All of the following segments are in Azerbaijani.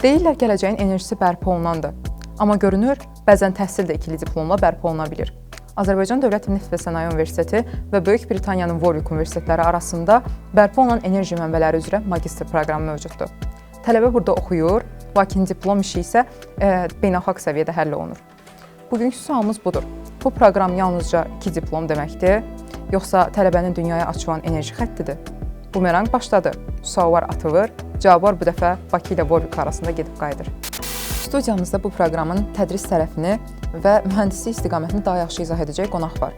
Deyirlər gələcəyin enerjisi bərpa olunandır. Amma görünür, bəzən təhsil də ikili diplomla bərpa oluna bilir. Azərbaycan Dövlət Neft və Sənaye Universiteti və Böyük Britaniyanın Warwick Universitetləri arasında bərpa olunan enerji mənbələri üzrə magistr proqramı mövcuddur. Tələbə burada oxuyur, lakin diplom işi isə beynəlxalq səviyyədə həll olunur. Bugünkü sualımız budur. Bu proqram yalnızca 2 diplom deməkdir, yoxsa tələbənin dünyaya açılan enerji xəttidir? Bumerang başladı. Suallar atılır, cavablar bu dəfə Bakı ilə Warwick arasında gedib qayıdır. Studiyamızda bu proqramın tədris tərəfini və mühəndislik istiqamətini daha yaxşı izah edəcək qonaq var.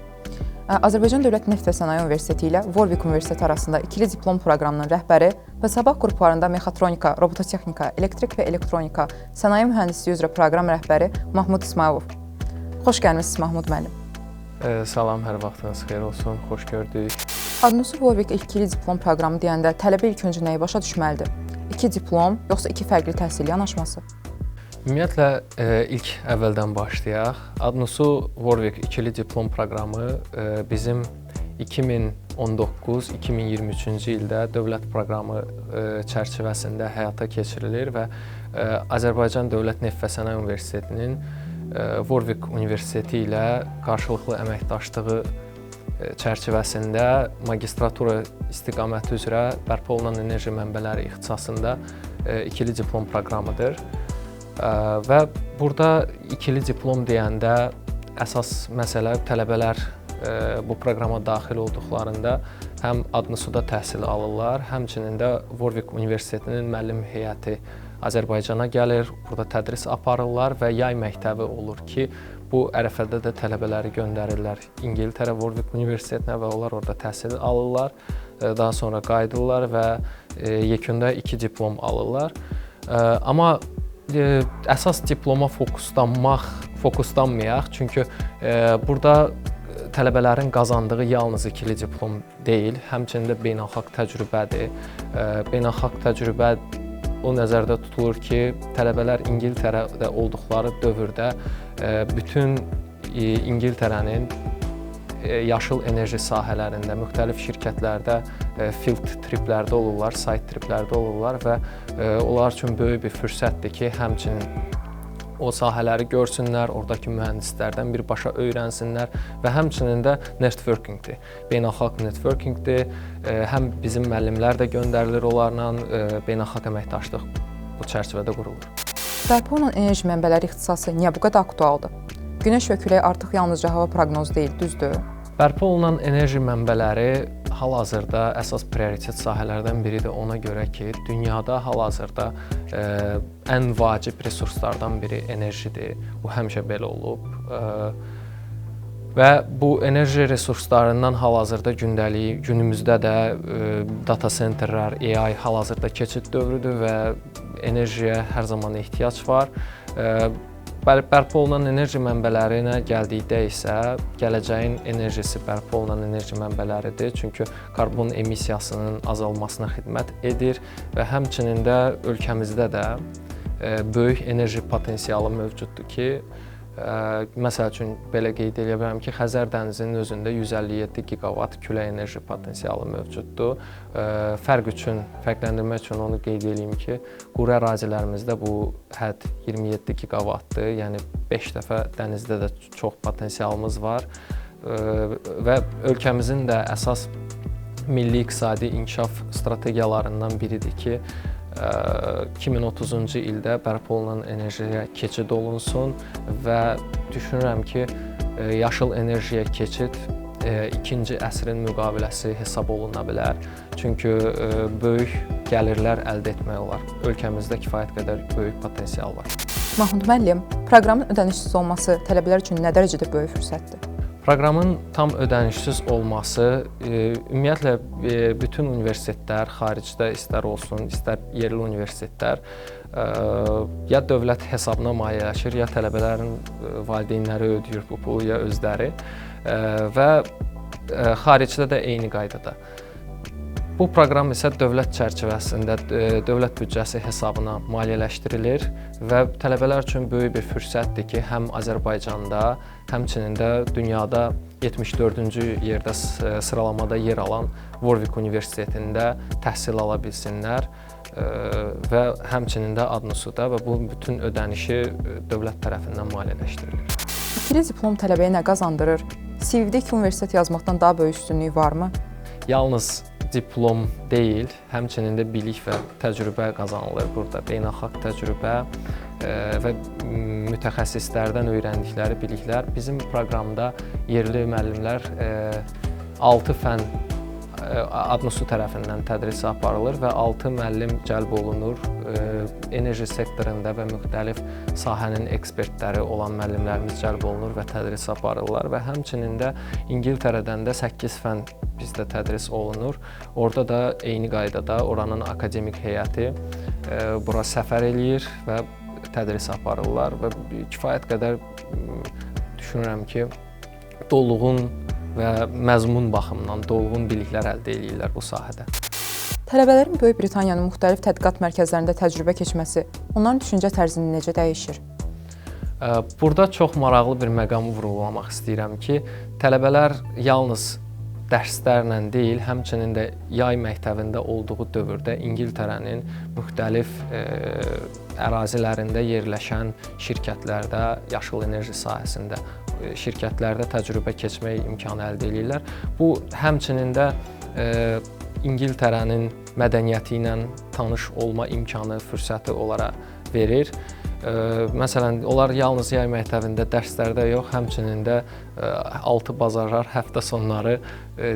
Azərbaycan Dövlət Neft və Sənaye Universiteti ilə Warwick Universiteti arasında ikili diplom proqramının rəhbəri və sabah qruplarında mexatronika, robototexnika, elektrik və elektronika, sənaye mühəndisliyi üzrə proqram rəhbəri Mahmud İsmailov. Xoş gəlmisiniz Mahmud müəllim. Salam, hər vaxtınız xeyir olsun, xoş gördük. Adınızı Warwick ikili diplom proqramı deyəndə tələbə ilk öncə nəyi başa düşməlidir? 2 diplom, yoxsa 2 fərqli təhsil yanaşması? Ümumiyyətlə, ilk əvvəldən başlayaq. Adnusu Warwick ikili diplom proqramı bizim 2019-2023-cü ildə dövlət proqramı çərçivəsində həyata keçirilir və Azərbaycan Dövlət Neft və Sənaye Universitetinin Warwick Universiteti ilə qarşılıqlı əməkdaşlığı çərçivəsində magistratura istiqaməti üzrə bərpa olunan enerji mənbələri ixtisasında ikili diplom proqramıdır. Və burada ikili diplom deyəndə əsas məsələ tələbələr bu proqrama daxil olduqlarında həm Adnusuda təhsil alırlar, həmçinin də Warwick Universitetinin müəllim heyəti Azərbaycana gəlir, burada tədris aparırlar və yay məktəbi olur ki, bu ərəfədə də tələbələri göndərirlər İngiltərə Warwick Universitetinə və onlar orada təhsil alırlar, daha sonra qayıdırlar və yekunda 2 diplom alırlar. Amma əsas diploma fokuslanmayaq, çünki burada tələbələrin qazandığı yalnız ikili diplom deyil, həmçinin də beynəlxalq təcrübədir. Beynəlxalq təcrübə o nəzərdə tutulur ki, tələbələr İngiltərədə olduqları dövrdə bütün İngiltərənin yaşıl enerji sahələrində, müxtəlif şirkətlərdə field triplərdə olurlar, site triplərdə olurlar və onlar üçün böyük bir fürsətdir ki, həmçinin o sahələri görsünlər, oradakı mühəndislərdən birbaşa öyrənsinlər və həmçinin də networkingdir, beynəlxalq networkingdir. Həm bizim müəllimlər də göndərilir onlarla, beynəlxalq əməkdaşlıq bu çərçivədə qurulur. Bərpa olunan enerji mənbələri ixtisası niyə bu qədər aktualdır? Günəş və külək artıq yalnızca hava proqnozu deyil, düzdür? Bərpa olunan enerji mənbələri hal-hazırda əsas prioritet sahələrdən biridir ona görə ki, dünyada hal-hazırda ən vacib resurslardan biri enerjidir. Bu həmişə belə olub. Və bu enerji resurslarından hal-hazırda günümüzdə də data centerlər, AI hal-hazırda keçid dövrüdür və enerjiyə hər zaman ehtiyac var. Bərpa olunan enerji mənbələrinə gəldikdə isə gələcəyin enerjisi bərpa olunan enerji mənbələridir. Çünki karbon emissiyasının azalmasına xidmət edir və həmçinin də ölkəmizdə də böyük enerji potensialı mövcuddur ki, məsəl üçün belə qeyd edə bilərəm ki, Xəzər dənizinin özündə 157 giqavat külək enerji potensialı mövcuddur. Fərqləndirmək üçün onu qeyd edeyim ki, quru ərazilərimizdə bu hədd 27 giqavatdır, yəni 5 dəfə dənizdə də çox potensialımız var və ölkəmizin də əsas milli iqtisadi inkişaf strategiyalarından biridir ki, 2030-cu ildə bərpa olunan enerjiyə keçid olunsun və düşünürəm ki, yaşıl enerjiyə keçid ikinci əsrin müqaviləsi hesab oluna bilər. Çünki böyük gəlirlər əldə etmək olar. Ölkəmizdə kifayət qədər böyük potensial var. Mahmud müəllim, proqramın ödənişsiz olması tələbələr üçün nə dərəcədə böyük fürsətdir? Proqramın tam ödənişsiz olması, ümumiyyətlə bütün universitetlər, xaricdə istər olsun, istər yerli universitetlər ya dövlət hesabına maliyyələşir, ya tələbələrin valideynləri ödəyir bu pulu, ya özləri və xaricdə də eyni qaydada. Bu proqram isə dövlət çərçivəsində, dövlət büdcəsi hesabına maliyyələşdirilir və tələbələr üçün böyük bir fürsətdir ki, həm Azərbaycanda, həmçinin də dünyada 74-cü yerdə sıralamada yer alan Warwick Universitetində təhsil ala bilsinlər və həmçinin də Adnusuda və bu bütün ödənişi dövlət tərəfindən maliyyələşdirilir. İkili diplom tələbəyə nə qazandırır? CV-də 2 universitet yazmaqdan daha böyük üstünlük varmı? Yalnız diplom deyil, həmçinin də bilik və təcrübə qazanılır burada. Beynəlxalq təcrübə və mütəxəssislərdən öyrəndikləri biliklər. Bizim proqramda yerli müəllimlər 6 fənn Adnusu tərəfindən tədris aparılır və 6 müəllim cəlb olunur. Enerji sektorunda və müxtəlif sahənin ekspertləri olan müəllimlərimiz cəlb olunur və tədris aparırlar və həmçinin də İngiltərədən də 8 fənn bizdə tədris olunur. Orada da eyni qaydada oranın akademik heyəti bura səfər eləyir və tədris aparırlar və kifayət qədər düşünürəm ki, dolğun və məzmun baxımından dolğun biliklər əldə edirlər bu sahədə. Tələbələrin Böyük Britaniyanın müxtəlif tədqiqat mərkəzlərində təcrübə keçməsi onların düşüncə tərzini necə dəyişir? Burada çox maraqlı bir məqamı vurğulamaq istəyirəm ki, tələbələr yalnız dərslərlə deyil, həmçinin də yay məktəbində olduğu dövrdə İngiltərənin müxtəlif ərazilərində yerləşən şirkətlərdə, yaşıl enerji sahəsində şirkətlərdə təcrübə keçmək imkanı əldə edirlər. Bu həmçinin də İngiltərənin mədəniyyəti ilə tanış olma imkanı, fürsəti onlara verir. Məsələn, onlar yalnız yay məktəbində dərslərdə yox, həmçinin də 6 bazarlar, həftə sonları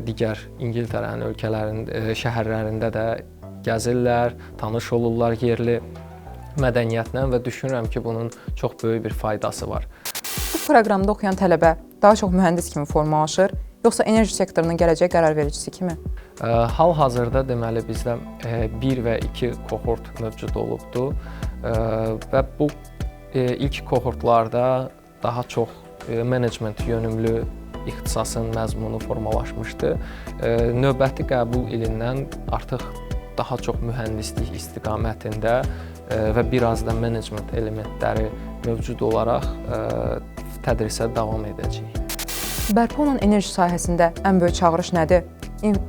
digər İngiltərənin şəhərlərində də gəzirlər, tanış olurlar yerli mədəniyyətlə və düşünürəm ki, bunun çox böyük bir faydası var. Bu proqramda oxuyan tələbə daha çox mühəndis kimi formalaşır, yoxsa enerji sektorunun gələcək qərarvericisi kimi? Hal-hazırda deməli bizdə 1 və 2 kohort mövcud olubdur və bu ilk kohortlarda daha çox menecment yönümlü ixtisasın məzmunu formalaşmışdı. Növbəti qəbul ilindən artıq daha çox mühəndislik istiqamətində və biraz da menecment elementləri mövcud olaraq tədrisə davam edəcəyik. Bərpa olunan enerji sahəsində ən böyük çağırış nədir?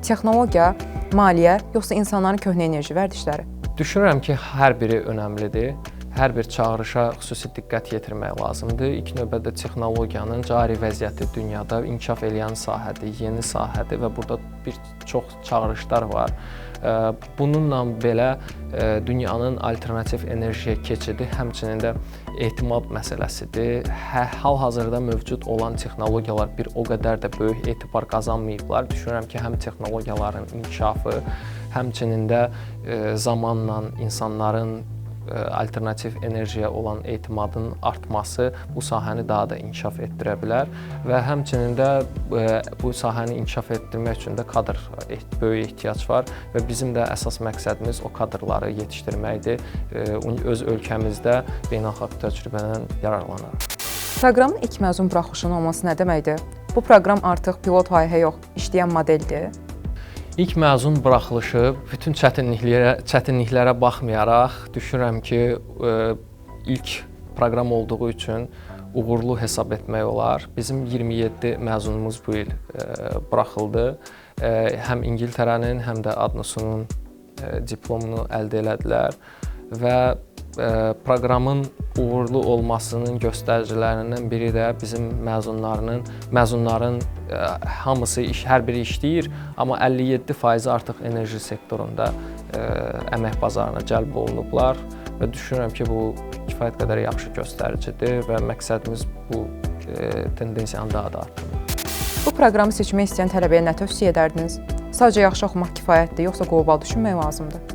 Texnologiya, maliyyə, yoxsa insanların köhnə enerji vərdişləri? Düşünürəm ki, hər biri önəmlidir. Hər bir çağırışa xüsusi diqqət yetirmək lazımdır. İlk növbədə texnologiyanın cari vəziyyəti dünyada inkişaf edən sahədir, yeni sahədir və burada bir çox çağırışlar var. Bununla belə dünyanın alternativ enerjiyə keçidi həmçinin də etimad məsələsidir. Hal-hazırda mövcud olan texnologiyalar bir o qədər də böyük etibar qazanmayıblar. Düşünürəm ki, həm texnologiyaların inkişafı, həmçinin də zamanla insanların alternativ enerjiyə olan etimadın artması bu sahəni daha da inkişaf etdirə bilər və həmçinin də bu sahəni inkişaf etdirmək üçün də kadr böyük ehtiyac var və bizim də əsas məqsədimiz o kadrları yetişdirməkdir. Öz ölkəmizdə beynəlxalq təcrübədən yararlanaraq. Proqramın ilk məzun buraxılışının olması nə deməkdir? Bu proqram artıq pilot layihə yox, işləyən modeldir. İlk məzun buraxılışı bütün çətinliklərə baxmayaraq düşünürəm ki, ilk proqram olduğu üçün uğurlu hesab etmək olar. Bizim 27 məzunumuz bu il buraxıldı. Həm İngiltərənin, həm də Adnusunun diplomunu əldə elədilər və proqramın uğurlu olmasının göstəricilərindən biri də bizim məzunların hamısı hər biri işləyir, amma 57% artıq enerji sektorunda əmək bazarına cəlb olunublar və düşünürəm ki, bu kifayət qədər yaxşı göstəricidir və məqsədimiz bu tendensiyanı daha da artırmaq. Bu proqramı seçmək istəyən tələbəyə nə tövsiyə edərdiniz? Sadəcə yaxşı oxumaq kifayətdir, yoxsa qlobal düşünmək lazımdır?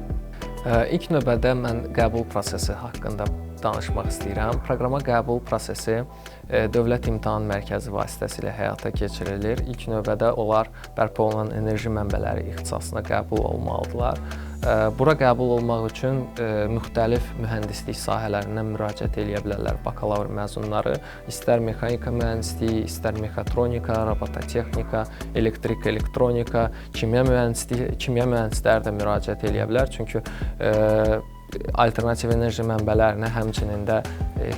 İlk növbədə mən qəbul prosesi haqqında danışmaq istəyirəm. Proqrama qəbul prosesi Dövlət İmtahan Mərkəzi vasitəsilə həyata keçirilir. İlk növbədə onlar bərpa olunan enerji mənbələri ixtisasına qəbul olmalıdırlar. Bura qəbul olmaq üçün müxtəlif mühəndislik sahələrindən müraciət edə bilərlər bakalavr məzunları. İstər mexanika mühəndisliyi, istər mexatronika, robototexnika, elektrik, elektronika, kimya mühəndisləri də müraciət edə bilər. Çünki alternativ enerji mənbələrinə həmçinin də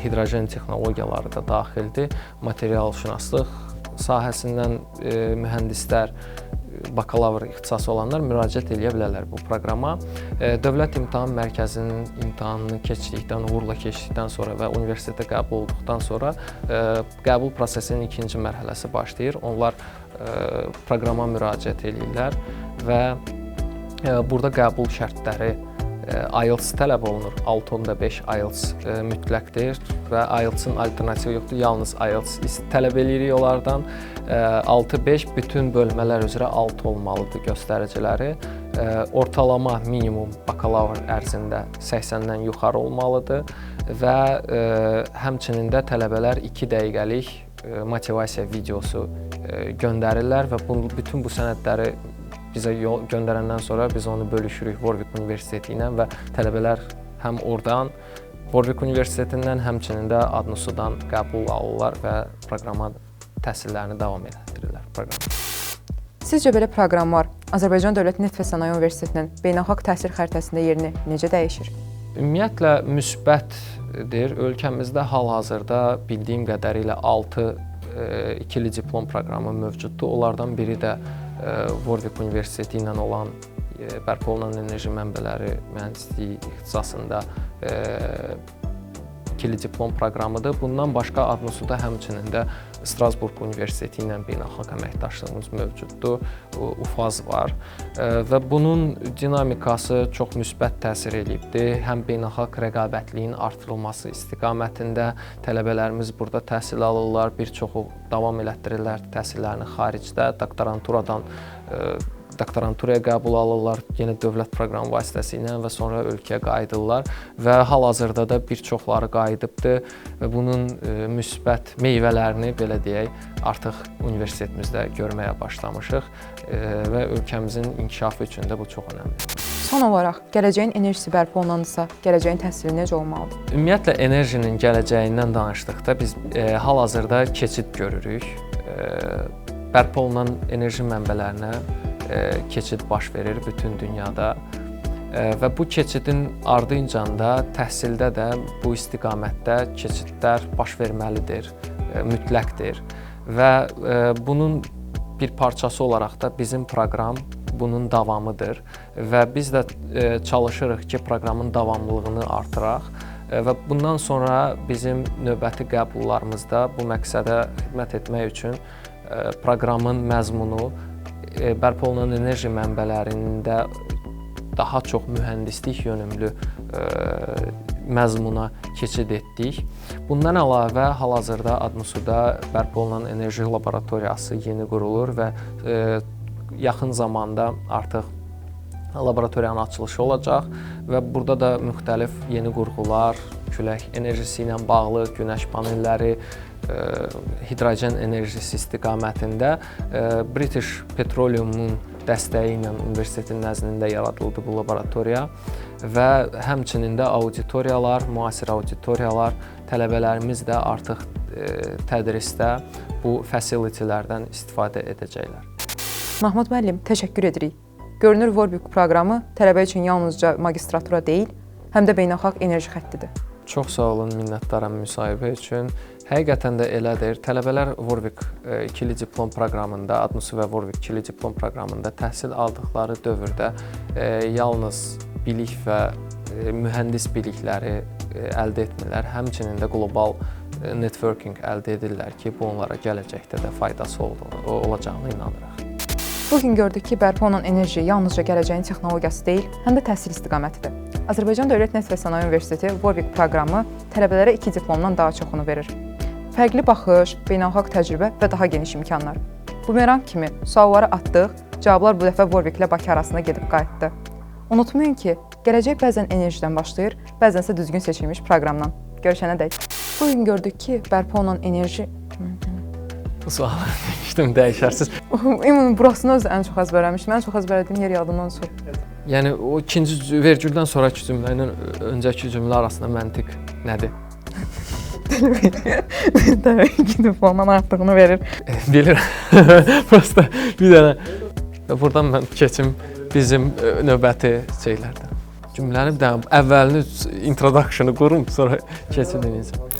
hidrogen texnologiyaları da daxildir. Materialşünaslıq sahəsindən mühəndislər, bakalavr ixtisası olanlar müraciət edə bilərlər bu proqrama. Dövlət İmtahan Mərkəzinin imtahanını keçdikdən, uğurla keçdikdən sonra və universitetə qəbul olduqdan sonra qəbul prosesinin ikinci mərhələsi başlayır. Onlar proqrama müraciət edirlər və burada qəbul şərtləri IELTS tələb olunur. 6.5 IELTS mütləqdir və IELTS-ın alternativi yoxdur. Yalnız IELTS tələb edirik onlardan. 6.5 bütün bölmələr üzrə 6 olmalıdır göstəriciləri. Ortalama minimum bakalavr ərzində 80-dən yuxarı olmalıdır və həmçinin də tələbələr 2 dəqiqəlik motivasiya videosu göndərirlər və bütün bu sənədləri bizə göndərəndən sonra biz onu bölüşürük Warwick Universiteti ilə və tələbələr həm oradan, Warwick Universitetindən, həmçinin də Adnusudan qəbul alırlar və proqrama təhsillərini davam etdirirlər. Sizcə belə proqramlar Azərbaycan Dövlət Neft və Sənaye Universitetinin beynəlxalq təhsil xəritəsində yerini necə dəyişir? Ümumiyyətlə müsbətdir. Ölkəmizdə hal-hazırda bildiyim qədərilə 6 ikili diplom proqramı mövcuddur. Onlardan biri də Warwick Universiteti ilə olan bərpa olunan enerji mənbələri mühəndisliyi ixtisasında ikili diplom proqramıdır. Bundan başqa Adnusuda həmçinin də Strasburq Universiteti ilə beynəlxalq əməkdaşlığımız mövcuddur. UFAZ var və bunun dinamikası çox müsbət təsir edibdir. Həm beynəlxalq rəqabətliyin artırılması istiqamətində tələbələrimiz burada təhsil alırlar, bir çoxu davam elətdirirlər təhsillərini xaricdə, doktoranturaya qəbul alırlar, yenə dövlət proqramı vasitəsilə və sonra ölkəyə qayıdırlar və hal-hazırda da bir çoxları qayıdıbdır və bunun müsbət meyvələrini, belə deyək, artıq universitetimizdə görməyə başlamışıq və ölkəmizin inkişafı üçün də bu çox önəmlidir. Son olaraq, gələcəyin enerjisi bərpa olunandısa, gələcəyin təhsili necə olmalıdır? Ümumiyyətlə, enerjinin gələcəyindən danışdıqda biz hal-hazırda keçid görürük. Bərpa olunan enerji mənbələrinə keçid baş verir bütün dünyada və bu keçidin ardıncan da təhsildə də bu istiqamətdə keçidlər baş verməlidir, mütləqdir və bunun bir parçası olaraq da bizim proqram bunun davamıdır və biz də çalışırıq ki, proqramın davamlılığını artıraq və bundan sonra bizim növbəti qəbullarımızda bu məqsədə xidmət etmək üçün proqramın məzmunu bərpa olunan enerji mənbələrində daha çox mühəndislik yönümlü məzmuna keçid etdik. Bundan əlavə, hal-hazırda Adnusuda bərpa olunan enerji laboratoriyası yeni qurulur və yaxın zamanda artıq laboratoriyanın açılışı olacaq və burada da müxtəlif yeni qurğular, külək enerjisi ilə bağlı, günəş panelləri, hidrogen enerjisi istiqamətində British Petroleum'un dəstəyi ilə universitetin nəzdində yaradıldı bu laboratoriya və həmçinin də auditoriyalar, müasir auditoriyalar, tələbələrimiz də artıq tədrisdə bu facility-lərdən istifadə edəcəklər. Mahmud müəllim, təşəkkür edirik. Görünür, Warwick proqramı tələbə üçün yalnızca magistratura deyil, həm də beynəlxalq enerji xəttidir. Çox sağ olun, minnətdaram müsahibə üçün. Həqiqətən də elədir. Tələbələr Warwick ikili diplom proqramında, Adnusu və Warwick ikili diplom proqramında təhsil aldıqları dövrdə yalnız bilik və mühəndis bilikləri əldə etmirlər. Həmçinin də qlobal networking əldə edirlər ki, bu onlara gələcəkdə də faydası olacağına inanırıq. Bugün gördük ki, bərpa olunan enerji yalnızca gələcəyin texnologiyası deyil, həm də təhsil istiqamətidir. Azərbaycan Dövlət Neft və Sənaye Universiteti Warwick proqramı tələbələrə 2 diplomdan daha çoxunu verir. Fərqli baxış, beynəlxalq təcrübə və daha geniş imkanlar. Bumerang kimi sualları atdıq, cavablar bu dəfə Warwick ilə Bakı arasında gedib qayıtdı. Unutmayın ki, gələcək bəzən enerjidən başlayır, bəzən isə düzgün seçilmiş proqramdan. Görüşənə dək. Bugün gördük ki, bərpa olunan enerji... Bu sualı demişdim, dəyişərsiz. Burasını özü ən çox əzbərləmişdim. Ən çox əzbərlədiyim yer yadımdan çıxıb. Yəni, o ikinci vergüldən sonraki cümlə ilə öncəki cümlə arasında məntiq nədir? Təbii ki, diplomdan artığını verir. Bilirəm. Prosta bir dənə. Buradan mən keçim bizim növbəti şeylərdən. Cümlənin əvvəlini, introduction'ı qurum, sonra keçim edəcəm.